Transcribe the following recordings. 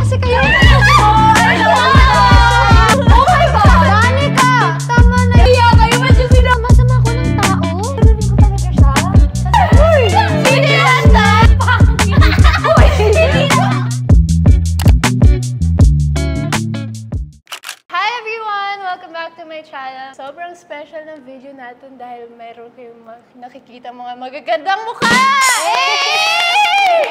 kasi kayo. Oh my God! Danica! Tama na yun. Kaya kayo medyo Masama ko ng tao. Turunin ko talaga siya. Uy! Hindi yan na! Uy! Hindi na! Hi everyone! Welcome back to my channel. Sobrang special ng video natin dahil mayroon kayong nakikita mga magagandang mukha!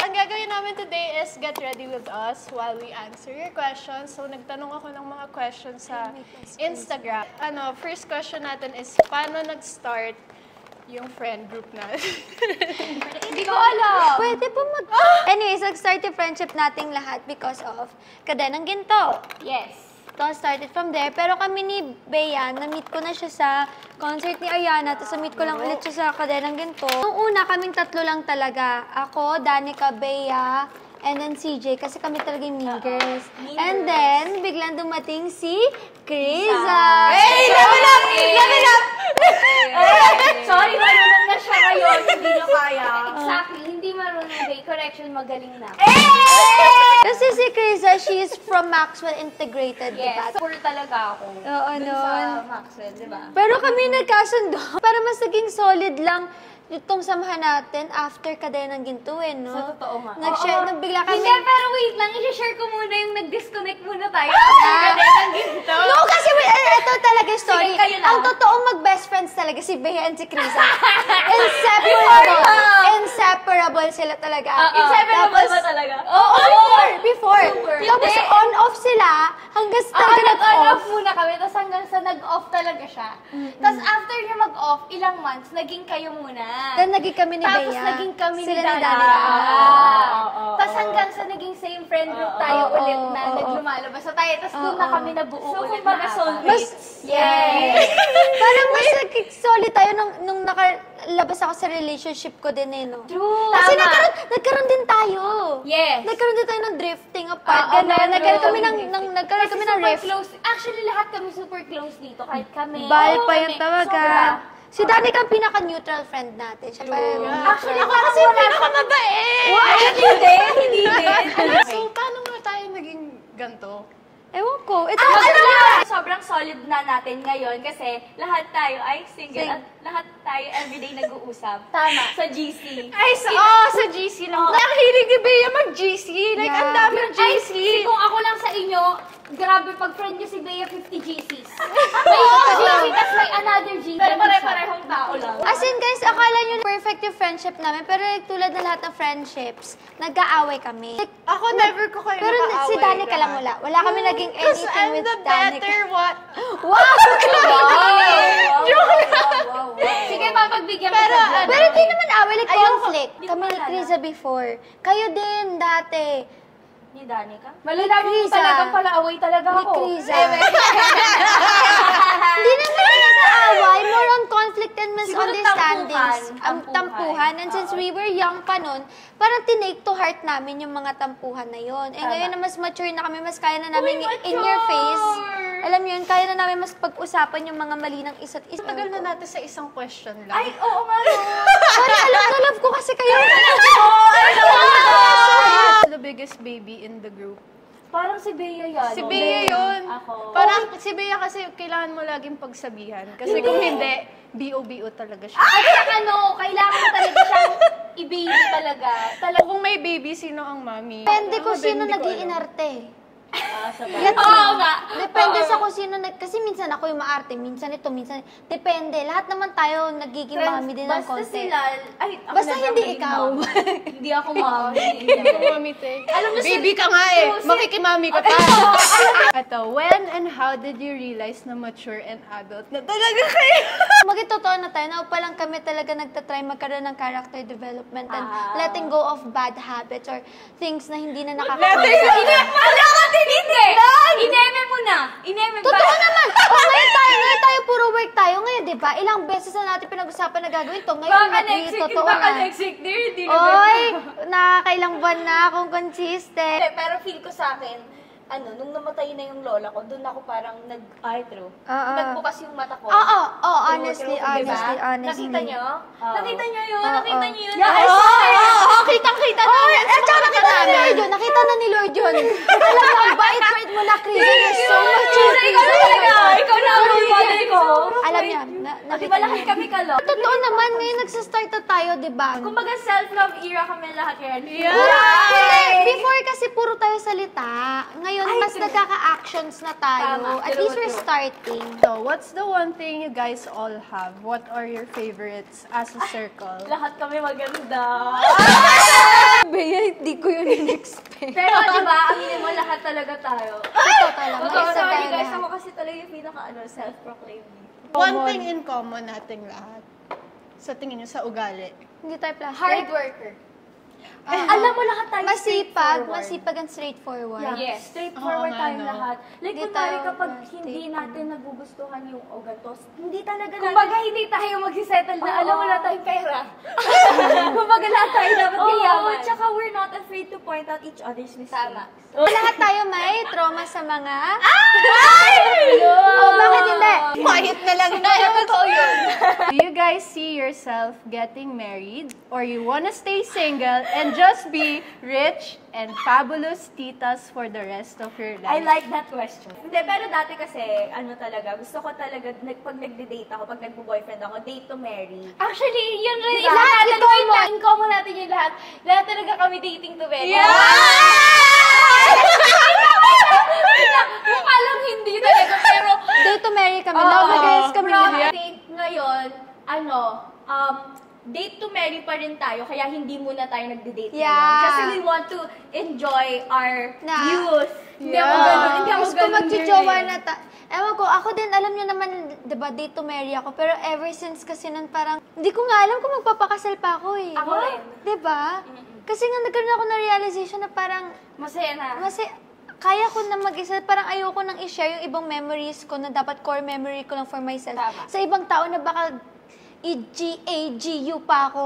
Ang gagawin namin today is get ready with us while we answer your questions. So, nagtanong ako ng mga questions sa Instagram. First question natin is, paano nag-start yung friend group natin? Hindi ko alam! Pwede pa Anyways, nag-start yung friendship nating lahat because of Kadenang Ginto. Yes. It all started from there. Pero kami ni Bea, na-meet ko na siya sa concert ni Ariana, tapos na-meet ko lang ulit siya sa Kadenang Ginto. Nung una, kaming tatlo lang talaga. Ako, Danica, Bea, and then CJ, kasi kami talaga yung mean girls. And then, biglang dumating si Kriza. Hey! Level up! Level up! Sorry, marunong na siya ngayon. Hindi nyo kaya. Exactly. Hindi marunong day. Correction, magaling na. Kasi si Kriza, she is from Maxwell Integrated, Yes. diba? Poor talaga ako. Oo, Dun nun. sa Maxwell, diba? Pero kami nagkasundo. Para mas naging solid lang itong samahan natin after Kadenang Ginto, no? Sa totoo nga. Nag-share, nagbigla kami. Hindi, pero wait lang. I-share ko muna yung nag-disconnect muna tayo. Kasi ng ginto. No, kasi ito talaga yung story. Sige, kayo na. Ang totoong mag-best friends talaga, si Bea and si Kriza. Inseparable. Inseparable sila talaga. Inseparable ba talaga? Oo, before. Super. Tapos Hindi. on-off sila hanggang sa talaga Nag-on-off nag-off. muna kami, tapos hanggang sa nag-off talaga siya. Tapos after niya mag-off, ilang months, naging kayo muna. Then naging kami ni Bea. Tapos naging kami Sila ni Danica. Tapos hanggang sa naging same friend group tayo ulit na naglumalabas na tayo. Tapos doon na kami nabuo ulit. So, kumbaga soulmates. Yes! Parang mas solid tayo nung nakalabas ako sa relationship ko din no? True. Kasi Tama. nagkaroon din tayo. Yes. Nagkaroon din tayo ng drifting apart. Nagkaroon kami ng rift. Close. Actually, lahat kami super close dito. Kahit kami. Bal Oo, pa yun kami. talaga. Sobra. Si Danica ang pinaka-neutral friend natin. Siya Actually, ako Kasi pinakamabait! Hindi. So, paano nga tayo naging ganito? Ewan ko. Ito Sobrang solid na natin ngayon kasi lahat tayo ay single at lahat tayo everyday nag-uusap. Tama. Sa GC. Sa GC lang. Nakihilig ni Bea mag-GC. Like, ang daming GC. Ay, kung ako lang sa inyo, grabe pag friend niyo si Bea 50 GCs. May GC, tas may another GC. Pero pare-parehong tao lang. As in guys, akala nyo perfect yung friendship namin, pero tulad ng lahat ng friendships, nag-aaway kami. Like, Ako never ko kayo pero nakaaway. si Danica lang wala. Wala kami naging Because anything I'm with the Danica. better what? Wow! Sige, papagbigyan Pero, ko sa Pero hindi naman away, like Ayoko. conflict. Hindi Kami ko ni maalala. Kriza before. Kayo din dati. Ni Danica? Malalaman mo Kriza. talagang pala-away talaga Ni ako. Kriza. Hindi naman nag-aaway. More on conflict and misunderstandings. tampuhan. Tampuhan. And since we were young pa nun, parang tinake to heart namin yung mga tampuhan na yon. Eh ngayon na mas mature na kami, mas kaya na namin in your face. Alam mo yun, kaya na namin mas pag-usapan yung mga mali ng isa't isa. Tagal na natin sa isang question lang. Ay, oo nga no. Parang alam na love ko kasi kayo. The biggest baby in the group. Parang si Bea yan. Si Bea yun. Ako. Parang si Bea kasi kailangan mo laging pagsabihan. Kasi kung hindi, BO-BO talaga siya. At saka kailangan mo talaga siyang i-baby talaga. Kung may baby, sino ang mami? Depende ko Ako din, sino hindi ko alam. nag-iinarte. Yan oo nga. Depende sa kung sino kasi minsan ako yung maarte, minsan ito, minsan depende. Lahat naman tayo nagiging mami din ng Basta konti. sila, ay, ako Basta never hindi maging ikaw. mom. Hindi ako mom. Hindi ko mami te. Alam mo, Baby ka nga eh. Makikimami ka pa. Ito, when and how did you realize na mature and adult na talaga kayo? Maging totoo na tayo, na pa lang kami talaga nagtatry magkaroon ng character development and letting go of bad habits or things na hindi na nakakasama. Alam ko, tinite! Ineme mo na! Ineme ba? Totoo naman! Ngayon tayo puro work tayo. Ngayon, di ba? Ilang beses na natin pinag-usapan na gagawin to. Ngayon, Baka next week, totoo baka na. next week, hindi na. Oy! Nakakailang buwan na akong consistent. Pero feel ko sa akin, nung namatay na yung lola ko, doon ako parang eye through. Oo. Nagbukas yung mata ko. Oo, True, honestly. Nakita nyo? Nakita nyo yun? Nakita nyo yun? Kitang-kita namin. At saka nakita na ni Lord yun. Nakita na ni Lord yun. Talaga na, Chris. You're so mature. Ikaw talaga. Ikaw na ang role model ko. Alam niya, Di ba laki kami kalo? Totoo naman, ngayon nagsastart na tayo, di ba? Kumbaga self-love era kami lahat yan. Hindi, before kasi puro tayo salita. Ngayon, mas nagkaka-actions na tayo. Tama, At least we're starting. So, what's the one thing you guys all have? What are your favorites as a circle? Lahat kami maganda. Bea, hindi ko yun in-expect. Pero di ba, aminin mo lahat talaga tayo. Totoo lang. Totoo, Isa sorry tayo guys, lahat. ako kasi talaga yung self-proclaimed. One thing in common nating lahat. Sa tingin nyo, sa ugali. Hindi tayo plastic. Hard worker. Alam mo lahat tayo Masipag and straightforward. Yes. Straightforward Oo nga, tayo no? lahat. Like, Hindi kunwari tayo kapag plastic. hindi natin nagugustuhan yung ogatos, hindi talaga kumbaga, hindi tayo magsisettle na alam mo na tayong pera. Kumbaga, lahat tayo dapat kayaman. Tsaka we're not afraid to point out each other's mistakes. Tama. Lahat tayo may trauma sa mga... Oh, bakit hindi? Quiet na lang Totoo yun. Do you guys see yourself getting married? Or you wanna stay single and just be rich and fabulous titas for the rest of your I life? like that question. Hindi, pero dati kasi, ano talaga, gusto ko talaga, pag nagde-date ako, pag nagbo-boyfriend ako, date to marry. Actually, yun rin, Diba? lahat Ito mo. in common natin yung lahat. Lahat talaga kami dating to marry. Mukha lang hindi talaga, pero Day to marry kami. Love na guys kami. I think ngayon, date to marry pa rin tayo, kaya hindi muna tayo nagde-date Yeah. ngayon. Kasi we want to enjoy our Na- youth. Hindi ako Yeah. ganun, hindi ako Gusto ko ganun magjojowa yun. na Ewan ko, ako din, alam niyo naman, di ba, date to marry ako. Pero ever since kasi nun parang, hindi ko nga alam kung magpapakasal pa ako eh. Ako rin. Di ba? Kasi nga nagkaroon ako na realization na parang, Masaya na. kaya ko na mag-isa, parang ayoko nang i-share yung ibang memories ko na dapat core memory ko lang for myself. Tama. Sa ibang tao na baka i-GAGU pa ako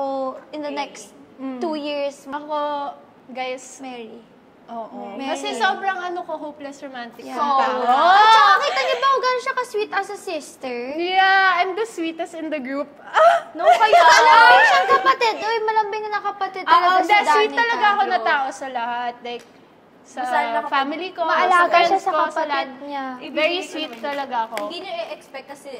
in the next 2 years. Ako, guys, Mary. oo. Mary. Kasi sobrang hopeless romantic Yeah. kong tao. At saka kita niyo ba kung gano'n siya ka-sweet as a sister? Yeah, I'm the sweetest in the group. No, kaya. Alam mo siyang kapatid. Uy, malambing na kapatid talaga si Danica. Sweet talaga ako na tao sa lahat. Like, sa Masaya ako. family ko, Maalaga sa siya friends sa ko, sa kapatid lahat. niya. Very sweet talaga ako. Hindi nyo i-expect kasi,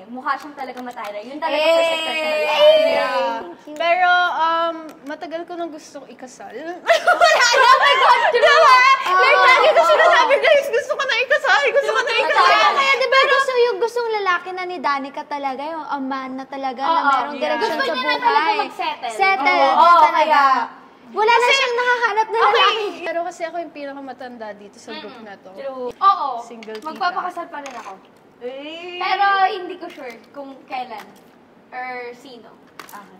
mukha siyang talaga matala. Yun talaga perception ng lahat. Yeah. Pero, matagal ko nang gustong ikasal. Oh my God, true! Like, lagi ko sinasabi, guys, gusto ko na ikasal, gusto ko na ikasal. Kaya di ba gustong lalaki na ni Danica talaga, yung a man na talaga, na merong direksyon Gusto sa niya buhay. na talaga mag-settle. Settle, Oo, na talaga. kaya. Wala na siyang nakahanap na lalaki. Pero kasi ako yung pinakamatanda dito sa group na to. True. Oo. Single tita. Magpapakasal pa rin ako. Pero hindi ko sure kung kailan. Or sino.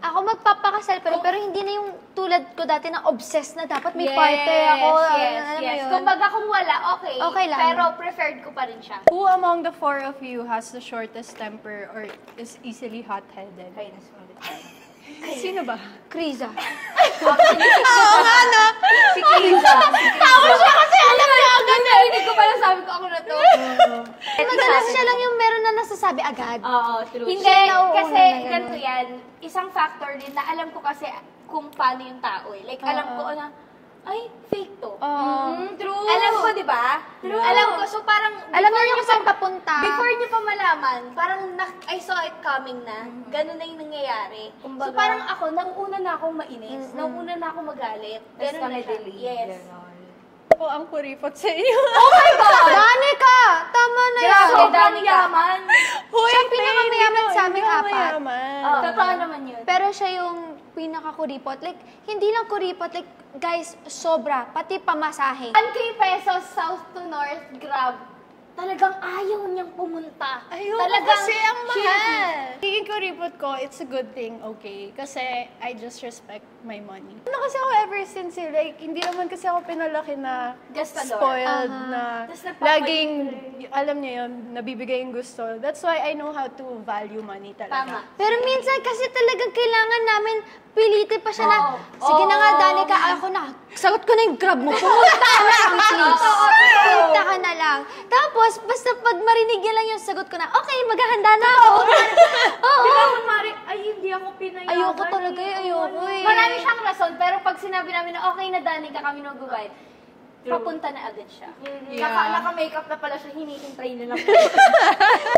Ako magpapakasal pa rin, pero hindi na yung tulad ko dati na obsessed na dapat may partner ako. Alam mo yun? Kumbaga kung wala, okay. Okay lang. Pero preferred ko pa rin siya. Who among the four of you has the shortest temper or is easily hot-headed? Sino ba? Kriza. Oo nga, no? Si Kiza. Tawa siya kasi alam niya agad na. Hindi ko pala sabi ko ako na to. Madalas siya lang yung meron na nasasabi agad. Oo, true. Hindi, Siya nauuna kasi na ganun. ganito yan. Isang factor din na alam ko kasi kung paano yung tao eh. Like, alam ko na, ay, fake to. True. Alam ko, di ba? True. Alam ko. So, parang, Alam mo before yung niyo saan pa- papunta. Before niyo pa malaman, parang I saw it coming na. Ganun na yung nangyayari. So, parang ako, nauuna na akong mainis. Nauuna na akong magalit. Ganun na siya. Yes. Ako ang kuripot sa inyo. Oh my God! Danica! Tama na yan. Grabe, Sobrang Danica. Yaman. Siya ang pinakamayaman sa aming apat. Totoo naman yun. Pero siya yung pinakakuripot. Like, hindi lang kuripot. Like, guys, sobra. Pati pamasahe. 1K pesos south to north, grab. Talagang ayaw niyang pumunta. Ayoko kasi ang mahal. Tingin ko ripot ko, it's a good thing, okay? Kasi I just respect my money. Ano kasi ako ever since, like, hindi naman kasi ako pinalaki na Gastador. spoiled na Tas nagpapalit laging, alam niyo yun, nabibigay yung gusto. That's why I know how to value money talaga. Tama. Pero minsan kasi talagang kailangan namin pilitin pa siya na, Oo. sige na nga, Danica, ako na. Sagot ko na yung grab mo. Pumunta ka na lang, please. Pumunta ka na lang. Tapos, basta pag marinig niya lang yung sagot ko na, okay, maghahanda na ako. Oo. Di ba, Mari, ay, hindi ako pinayagan. Ayoko talaga eh, ayoko eh. Marami siyang rason, pero pag sinabi namin na okay na Danica kami nag-guide, papunta na agad siya. Yeah. Naka-makeup na pala siya, hinihintay na lang.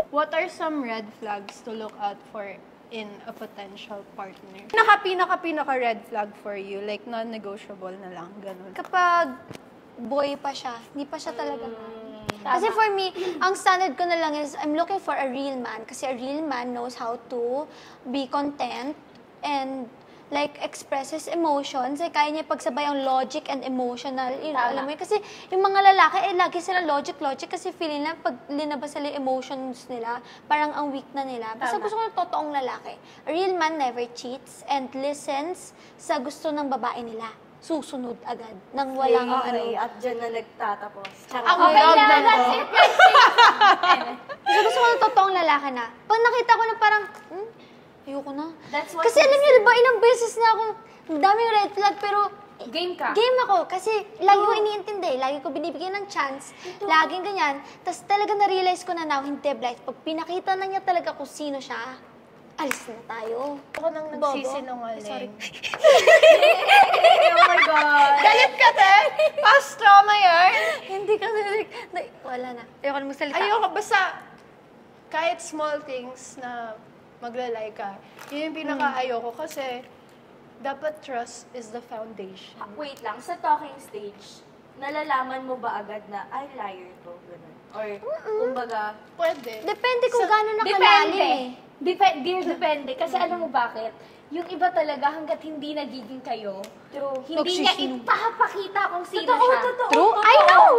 What are some red flags to look out for in a potential partner? Pinaka red flag for you, like non-negotiable na lang, ganun. Kapag boy pa siya, hindi pa siya talaga. Kasi for me, ang standard ko na lang is, I'm looking for a real man. Kasi a real man knows how to be content and like express his emotions. Kaya niya pagsabay ang logic and emotional. Alam mo yun? Kasi yung mga lalaki, lagi sila logic kasi feeling lang pag linabas sila yung emotions nila, parang ang weak na nila. Basta gusto ko ng totoong lalaki. A real man never cheats and listens sa gusto ng babae nila. Susunod agad nang walang Okay, at dyan na nagtatapos. Okay na, that's it. Kasi gusto ko ng totoong lalaki na. Pag nakita ko na parang, ayoko na. That's what Kasi alam niyo, diba, ilang beses na akong, daming red flag, pero game ka. game ako. Kasi lagi ko iniintindi, lagi ko binibigyan ng chance, laging ganyan. Tapos talaga na-realize ko na now, hindi, Blythe. Pag pinakita na niya talaga kung sino siya, alis na tayo. Ako nang nagsisinungaling. Sorry. Oh my God! Galit ka, te? Past trauma yun? Hindi kasi, wala na. Ayoko na magsalita. Ayoko, basta kahit small things na maglalay ka, yun yung pinaka-ayoko kasi dapat trust is the foundation. Wait lang, sa talking stage, nalalaman mo ba agad na, ay, liar to, gano'n? Or, kumbaga, Pwede. Depende kung gaano nakalalim eh. Dear, depende. Kasi alam mo bakit? Yung iba talaga hanggat hindi nagiging kayo, hindi niya ipapakita kung sino siya. True? I know!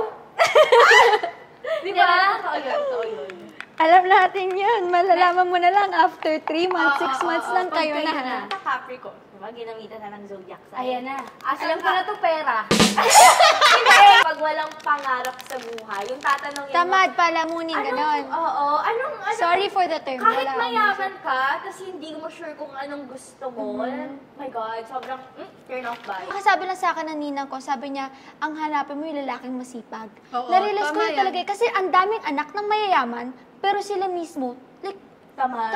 di ba? Totoo yun. Alam natin yun. Malalaman mo na lang after 3 months, 6 months lang Pag kayo na. Ha? Sa Capricorn, diba, ginamitan na ng zodiac sign. Ayan na. Alam Alam ko na to pera. Pag walang pangarap sa buhay, yung tatanungin Tamad, palamunin, ganon. Oo, anong Sorry for the term. kahit Wala akong mayaman ka, tapos hindi mo sure kung anong gusto mo, my God, sobrang turn off ba? Nakasabi lang sa akin ng ninang ko, sabi niya, ang hanapin mo yung lalaking masipag. Oo, Na-realize ko tama na yan. talaga, kasi ang daming anak ng mayayaman, pero sila mismo, like, tamad.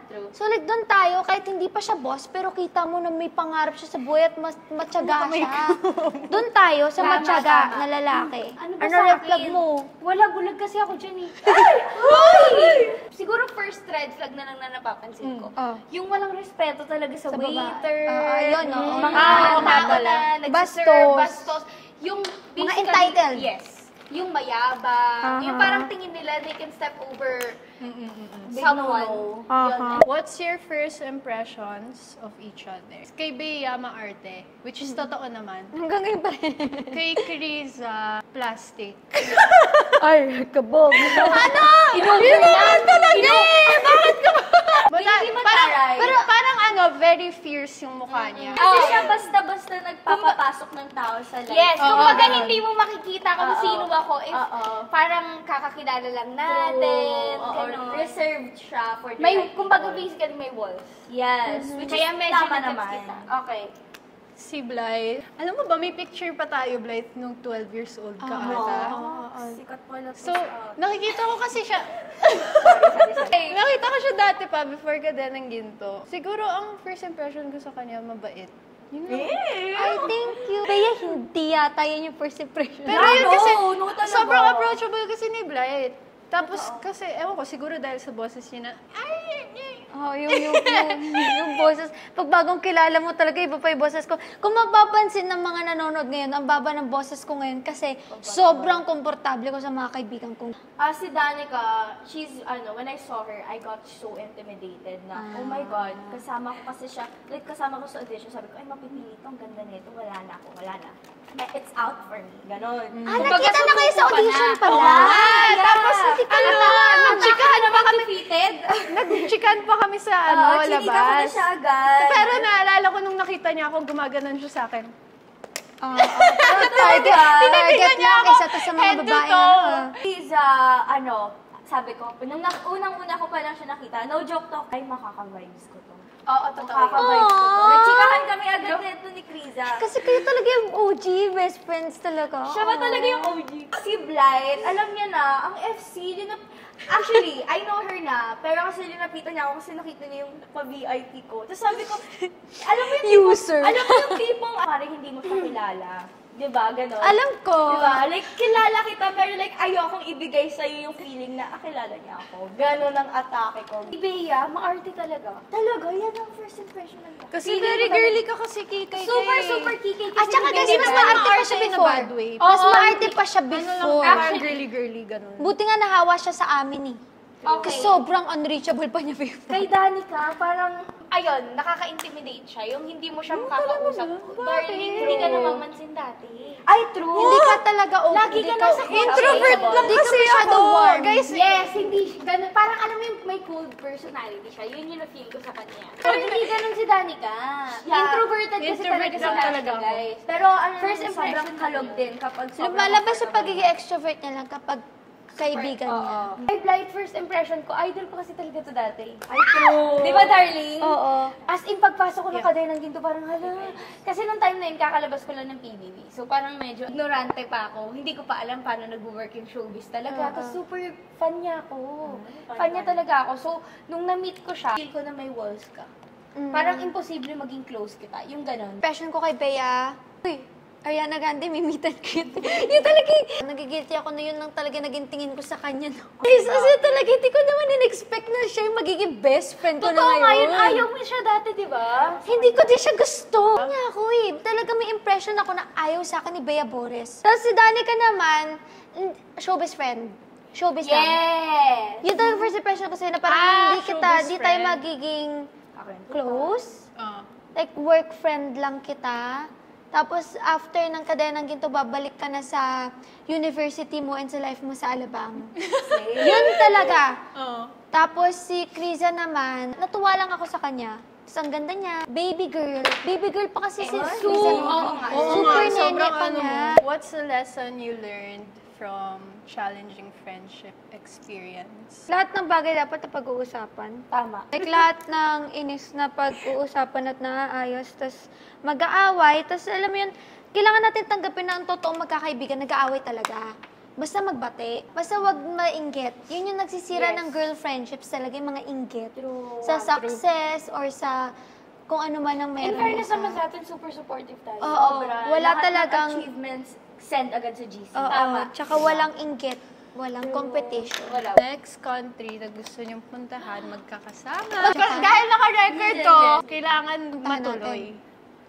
True. So like, doon tayo, kahit hindi pa siya boss, pero kita mo na may pangarap siya sa buhay at matyaga siya. Doon tayo sa matyaga na lalaki. Ano ba Ano sa red flag akin? mo? Wala, bulag kasi ako dyan eh. Siguro first red flag na lang na napapansin ko. Yung walang respeto talaga sa, Sa babae. waiter. Ayun, oo. Mga Oo, nga tao pala. na Bastos. nagsiserve, bastos. Yung Mga basically- entitled. Yes. Yung mayabang. Yung Aha. parang tingin nila they can step over someone. Aha. What's your first impressions of each other? Kay Bea, maarte, which is totoo naman. Hanggang ngayon pa rin. Kay Criza, plastic. Ay, kabog. Yun naman talaga Hindi parang ano, very fierce yung mukha niya. Kasi siya basta-basta nagpapapasok ng tao sa life. Yes, Oo, kumbaga ganun. hindi mo makikita kung sino ako if parang kakakilala lang natin. Oo, Ganun. reserved siya for the May, right kumbaga people. basically may walls. Yes, which Kaya is medyo tama na-gets naman. kita. Okay. Si Blythe. Alam mo ba, may picture pa tayo, Blythe, nung 12 years old ka ata. Sikat po na So, nakikita ko kasi siya, sorry. nakita ko siya dati pa, before ka din ng ginto. Siguro, ang first impression ko sa kanya, mabait. Yun lang. I thank you. Kaya hindi yata yun yung first impression. Pero yun kasi, no, talaga. sobrang approachable kasi ni Blythe. Tapos, kasi, ewan ko, siguro dahil sa boses niya na, Oh, yung boses. Pag bagong kilala mo talaga, iba pa yung boses ko. Kung mapapansin ng mga nanonood ngayon, ang baba ng boses ko ngayon kasi sobrang komportable ko sa mga kaibigan ko. Si Danica, when I saw her, I got so intimidated na, oh my God, kasama ko kasi siya, like kasama ko sa audition, sabi ko, ay mapipili to, ang ganda nito, wala na. It's out for me, ganon. Nakita na kayo sa audition pala. Tapos, Nagchikahan na ba kami fitted? nag-chikan pa kami sa, Chinika ko na labas. siya agad. Pero naalala ko nung nakita niya ako, gumaganon siya sa akin. Target niya ako. Isa to sa mga Head to babae. toe. Please, sabi ko, nung unang-una ko pa lang siya nakita, no joke to, ay makaka-vibes ko to. Oo, totoo. Makaka-vibes ko to. Nagchikahan kami agad nito ni Criza. Kasi kayo talaga yung OG, best friends talaga. Siya ba talaga yung OG? Si Blythe, alam niya na, ang FC, actually, I know her na, pero kasi linapitan niya ako kasi nakita niya yung pa-VIP ko. Tapos sabi ko, alam mo yung tipong, User. alam mo yung tipong, parang hindi mo siya kilala. Diba? Ganon. Alam ko. Diba? Like, kilala kita, pero like, ayokong ibigay sa'yo yung feeling na, kilala niya ako. Ganon ang atake ko. Si Bea, maarte talaga. Talaga, yan ang first impression ng Kasi very girly ka kasi, Kikay. Super, super kikay. At saka guys, mas maarte pa siya in a before. bad way. Mas maarte pa siya Ano lang, before. parang girly-girly, ganun. Buti nga nahawa siya sa amin eh. Okay. Kasi sobrang unreachable pa niya before. Kay Danica, parang, ayun, nakaka-intimidate siya. Yung hindi mo siya makakausap. Darling, hindi ka namamansin dati. Ay, true. Hindi ka talaga open. Lagi ka nasa Introvert lang Hindi ka kasi masyado ako. warm. Guys, Yes, hindi ganun. Parang alam mo yung may cold personality siya. Yun yung na-feel ko sa kanya. Pero hindi ganun si Danica. Introverted kasi Introvert talaga si lang talaga Danica, ako. guys. Pero ano, first impression kalog din kapag sobrang Lumalabas sa comfortable. pagiging extrovert niya lang kapag kaibigan niya. Ay, Blight, first impression ko, idol ko kasi talaga to dati. Ay, true. Di ba, darling? Oo. As in, pagpasok ko ng kadena ng ginto, parang hala. Kasi nung time na yun, kakalabas ko lang ng PBB. So, parang medyo ignorante pa ako. Hindi ko pa alam paano nag-work yung showbiz talaga. Tapos, super fan niya ako. Fan niya talaga ako. So, nung na-meet ko siya, feel ko na may walls ka. Parang imposible maging close kita. Yung ganon. Impression ko kay Bea, uy, Ariana Grande, may meet and greet. Yun talaga, nagigilty ako na yun lang talaga naging tingin ko sa kanya. No? Guys, kasi talaga, hindi ko naman in-expect na siya yung magiging best friend ko na Totoo nga yun, ngayon. ayaw mo siya dati, di ba? Hindi ko din siya gusto. Nga ako eh. Talaga may impression ako na ayaw sa akin ni Bea Boris. Tapos si Danica naman, showbiz friend. Showbiz lang. Yes! Yun talaga first impression ko sa'yo na parang hindi showbiz tayo friend. magiging close. Ah. Like, work friend lang kita. Tapos, after ng kadenang ginto, babalik ka na sa university mo and sa life mo sa Alabang. Yun talaga. Oo. Tapos, si Kriza naman, natuwa lang ako sa kanya. Tapos, ang ganda niya. Baby girl. Baby girl pa kasi si Kriza. Super nene sobrang pa ano niya. mo. What's the lesson you learned from challenging friendship experience? Lahat ng bagay dapat na pag-uusapan. Tama. Like, lahat ng inis na pag-uusapan at naaayos, tas mag-aaway, tas alam mo yun, kailangan natin tanggapin na ang totoong magkakaibigan, nag-aaway talaga. Basta magbati. Basta wag mainggit. Yun yung nagsisira ng girl friendships talaga, yung mga inggit. True. Sa success or sa kung ano man ang In meron. fairness ka. naman sa atin, super supportive tayo. Oo, Sobra. wala Lahat talagang- ng achievements, send agad sa GC. Oo, Tama. tsaka walang inggit. Walang competition. Wala. Next country na gusto niyong puntahan, magkakasama. Dahil naka-record to, kailangan matuloy.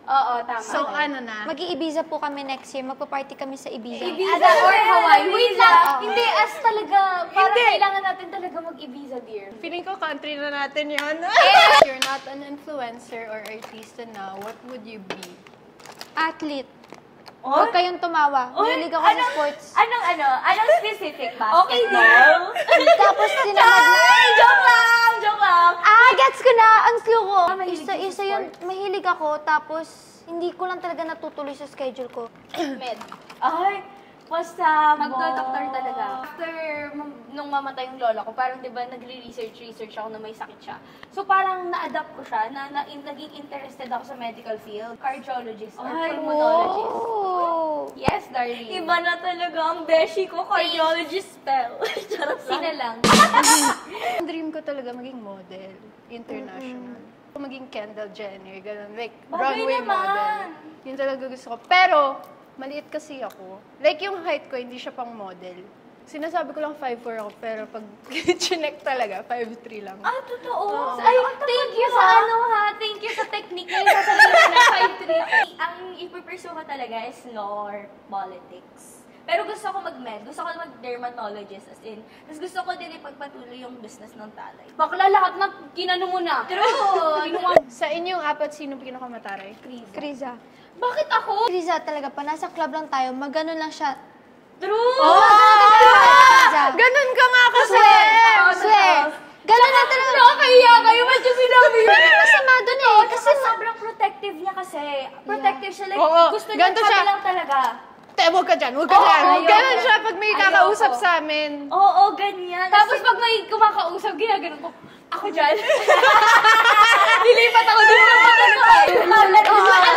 Oo, tama. So, ano na? Mag-i-Ibiza po kami next year. Magpa-party kami sa Ibiza. Ibiza or Hawaii. Wait lang. Hindi, as talaga. Parang kailangan natin talaga mag-Ibiza, dear. Feeling ko country na natin yun. You're not an influencer or artista now, what would you be? Athlete. Huwag kayong tumawa. Mahilig ako sa sports. Anong specific ba? Okay, Tapos sinamad na. Joke lang! Joke lang! Gets ko na! Ang slow ko. mahilig ka sa Isa yun, mahilig ako. Tapos, hindi ko lang talaga natutuloy sa schedule ko. Med. Ay, basta magdo-doctor talaga. After nung mamatay yung lola ko, parang 'di ba nagre-research ako na may sakit siya. So parang na-adapt ko siya naging interested ako sa medical field, cardiologist or pulmonologist. Oh! Yes, darling. Iba na talaga ang beshi ko, cardiologist spell. Charot sina lang. Dream ko talaga maging model, international. Maging Kendall Jenner, ganun. Like, Bagay runway naman. model. Yun talaga gusto ko. Pero, maliit kasi ako. Like, yung height ko, hindi siya pang model. Sinasabi ko lang 5'4" ako, pero pag chinek talaga, 5'3" lang. Ah, totoo. Ay, thank you sa thank you sa technique na yung sasabihin na 5'3". Ang ipupursue ko talaga is law or politics. Pero gusto ko mag-med. Gusto ko mag-dermatologist as in. Tapos gusto ko din ipagpatuloy yung business ng talay. Bakla lahat na kinano mo na. True! Sa inyong apat, sino pinakamataray? Kriza. Bakit ako? Kriza talaga pa. Nasa club lang tayo. Magano lang siya. True! Kriza. Ganun ka nga kasi! Swear. Ganun na talaga. Nakakahiya kayo. Ba't yung sinabi yun? Masama dun eh. Kasi sobrang protective niya kasi. Protective siya. Like, Oo, gusto niya ganito kami siya. lang talaga. Te, huwag ka dyan, huwag ka dyan. ayoko. Ganun siya pag may kakausap Ayoko. sa amin. Oo, ganyan. Tapos pag may kumakausap, ginaganon ko, ako dyan. Dilipat ako dun sa mga Alam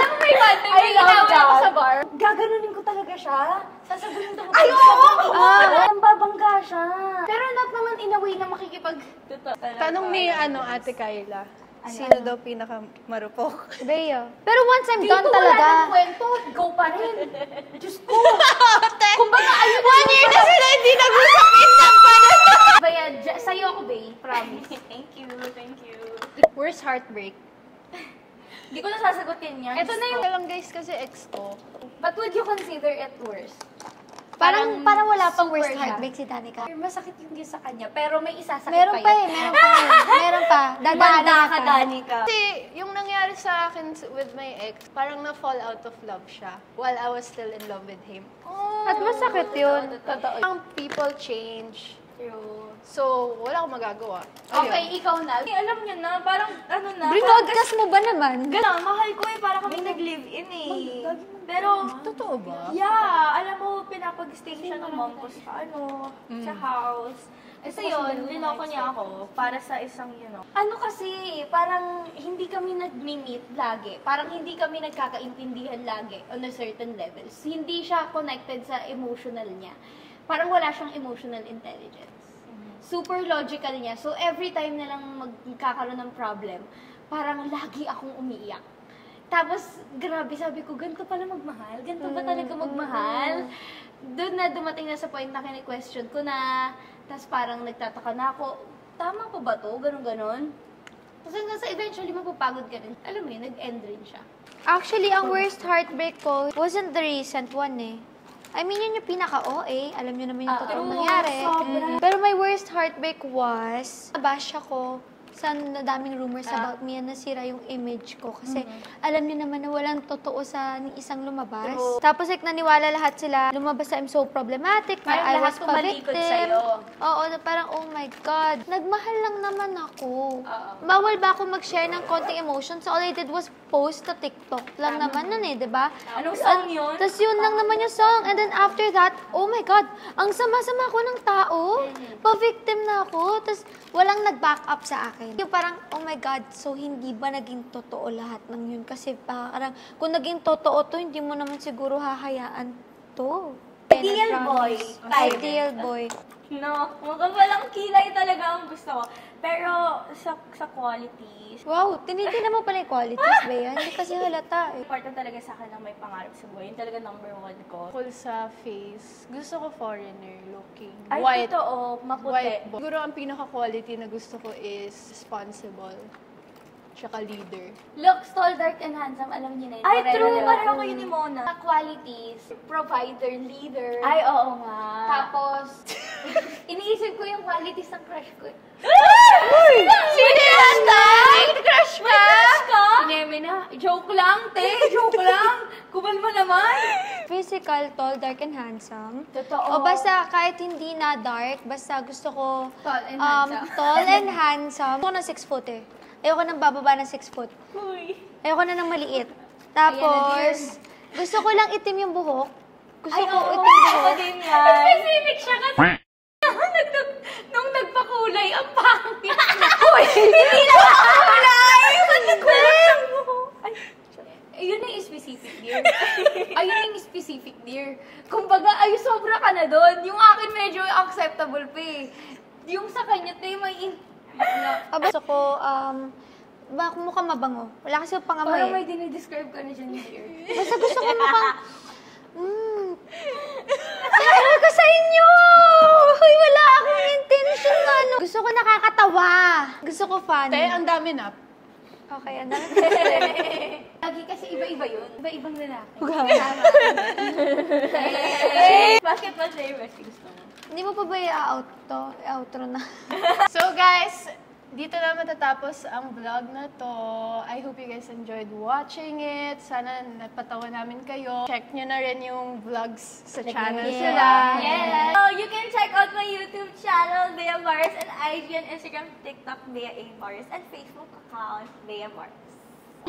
mo may one time, may inawin ako sa bar. Gaganunin ko talaga siya. Sasagunin ko. Ay, oo! Ang babangga siya. Pero not naman in a way na makikipag... Tanong ni Ate Kayla. Sino daw pinakamarupok? Bea. Pero once I'm done Dito talaga. wala ng kwento, go pa rin. Diyos ko. Kumbaga, ayun 1 year na sila hindi nag-usapin lang pa na. Baya, sa'yo ako, Bay. Promise. Thank you, thank you. Worst heartbreak. Hindi ko nasasagutin yan. Ito na yung... Ito lang guys kasi ex ko. But would you consider it worse? Parang wala pang super worst siya. heartbreak si Danica. Masakit yung gisa kanya, pero may isasakit Meron pa yun. meron pa. Meron pa. Dadaanan Manda ka ka, Danica. Kasi yung nangyari sa akin with my ex, parang na-fall out of love siya while I was still in love with him. At masakit yun. Totoo. Ang people change. True. So, wala akong magagawa. Okay, ikaw na. Alam niyo na, parang ano na. Brinodcast mo ba naman? Gano'n, mahal ko eh. Para kami nag-live-in eh. Pero, Totoo ba? yeah, alam mo, pinapag-stay siya ng mom ko sa sa house. Kasi yun, linoko niya ako para sa isang, Ano kasi, parang hindi kami nag-meet lagi. Parang hindi kami nagkakaintindihan lagi on a certain levels. Hindi siya connected sa emotional niya. Parang wala siyang emotional intelligence. Super logical niya. So, every time na lang magkakaroon ng problem, parang lagi akong umiiyak. Tapos, grabe, sabi ko, ganito pala magmahal? Ganito ba talaga magmahal? Doon na dumating na sa point na kini-question ko na, tapos parang nagtataka na ako, tama pa ba to? Ganon-ganon. Tapos hanggang sa eventually, mapapagod ka rin. Alam mo yun, nag-end rin siya. Actually, ang worst heartbreak ko wasn't the recent one eh. I mean, yun yung pinaka-OA. Alam niyo naman yung totoong nangyari. Pero my worst heartbreak was, nabash ako sa daming rumors about me na nasira yung image ko. Kasi alam niyo naman na walang totoo sa isang lumabas. Tapos like naniwala lahat sila, lumabas sa I'm so problematic, na Parang I lahat was tumalikod pa-victim. sa'yo. Oo, na parang oh my God, nagmahal lang naman ako. Bawal ba ako mag-share ng konting emotions? So all I did was post sa TikTok lang naman nun eh, di ba? Anong song yun? Tapos yun lang naman yung song. And then after that, oh my God, ang sama-sama ko ng tao. Pa-victim na ako. Tapos walang nag-back up sa akin. Yung parang, oh my God, so hindi ba naging totoo lahat ng yun? Kasi parang, kung naging totoo to, hindi mo naman siguro hahayaan to. Ideal boy. Ideal boy. No, magkapalang kilay talaga ang gusto ko. Pero sa qualities, Wow, tinitingnan mo pala yung qualities ba yan? Hindi kasi halata eh. important talaga sa akin ang may pangarap sa buhay. Yun talaga number 1 ko. Tungkol sa face, gusto ko foreigner looking. Ay, White. totoo, maputi. White. Siguro ang pinaka-quality na gusto ko is responsible. Tsaka leader. Looks, tall, dark, and handsome. Alam niyo na yun. Ay, Pareho true. na Pareho yun. kayo ni Mona. Sa qualities, provider, leader. Ay, oo nga. Tapos, iniisip ko yung qualities ng crush ko. Sino yan, Tay? Crush ka? Ineme na. Joke lang, te. Joke lang. Kumal mo naman. Physical, tall, dark, and handsome. Totoo. O basta kahit hindi na dark, basta gusto ko Tall and handsome. tall and handsome. Gusto ko ng 6 foot eh. Ayoko nang bababa ng 6 foot. Uy. Ayoko na ng maliit. Tapos, gusto ko lang itim yung buhok. Gusto ko itim Ako buhok. din yan. Specific siya kasi nung nagpakulay, ang pangit. Uy, hindi na pakulay! Ba't nagkulay mo? Ayun yung specific, dear. Ayun yung specific, dear. Kumbaga, ay, sobra ka na doon. Yung akin medyo acceptable pa eh. Yung sa kanya, te, may Gusto ko, mukhang mabango. Wala kasi yung pangamoy. parang eh. may dinidescribe ka na dyan, dear. Basta gusto ko mukhang, sabi ko sa inyo! Hoy, wala akong intention na ano. Gusto ko nakakatawa. Gusto ko funny. Te, ang dami na. Okay, ano? Lagi kasi iba-iba yun. Iba-ibang lalaki. Basketball player, Wesley, gusto mo? Hindi mo pa ba i-out to? Outro na. So guys, dito na matatapos ang vlog na to. I hope you guys enjoyed watching it. Sana napatawa namin kayo. Check nyo na rin yung vlogs sa channel sila. Yes. So, you can check out my YouTube channel, Bea Mars, and IG and Instagram, TikTok, Bea A. Mars, and Facebook account, Bea Mars.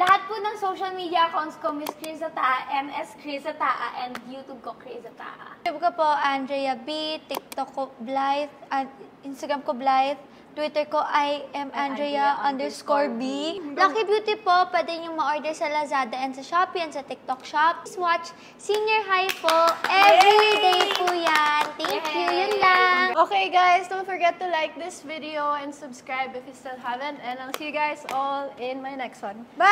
Lahat po ng social media accounts ko, Miss Chris Ataa, MS Chris Ataa, and YouTube ko, Chris Ataa. YouTube ko po, Andrea B. TikTok ko, Blythe. Instagram ko, Blythe. Twitter ko, I am Andrea_B. Lucky Beauty po, pwede nyo ma-order sa Lazada and sa Shopee and sa TikTok Shop. Please watch Senior High po. Every day po yan. Thank you. Yun lang. Okay, guys, don't forget to like this video and subscribe if you still haven't. And I'll see you guys all in my next one. Bye!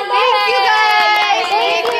Thank you, guys! Thank you!